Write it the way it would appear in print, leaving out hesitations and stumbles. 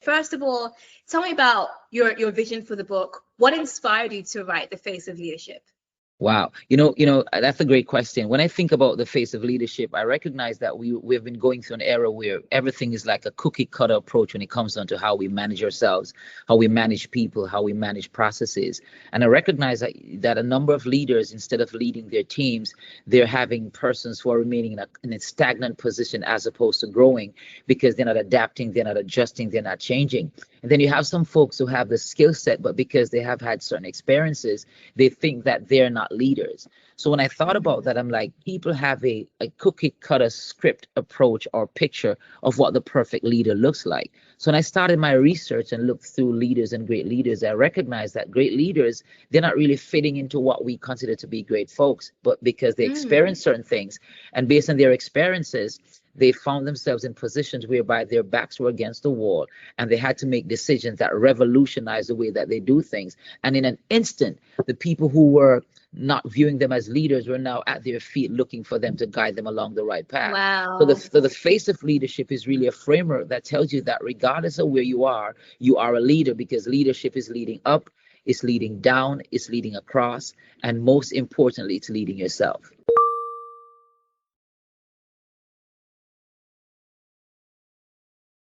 First of all, tell me about your vision for the book. What inspired you to write The Face of Leadership? Wow. That's a great question. When I think about the face of leadership, I recognize that we've been going through an era where everything is like a cookie cutter approach when it comes down to how we manage ourselves, how we manage people, how we manage processes. And I recognize that a number of leaders, instead of leading their teams, they're having persons who are remaining in a stagnant position as opposed to growing because they're not adapting, they're not adjusting, they're not changing. And then you have some folks who have the skill set, but because they have had certain experiences, they think that they're not leaders. So when I thought about that, I'm like, people have a cookie cutter script approach or picture of what the perfect leader looks like. So when I started my research and looked through leaders and great leaders, I recognized that great leaders, they're not really fitting into what we consider to be great folks, but because they experience certain things, and based on their experiences, they found themselves in positions whereby their backs were against the wall and they had to make decisions that revolutionized the way that they do things. And in an instant, the people who were not viewing them as leaders were now at their feet looking for them to guide them along the right path. So Wow. the face of leadership is really a framework that tells you that regardless of where you are a leader, because leadership is leading up, it's leading down, it's leading across, and most importantly, it's leading yourself.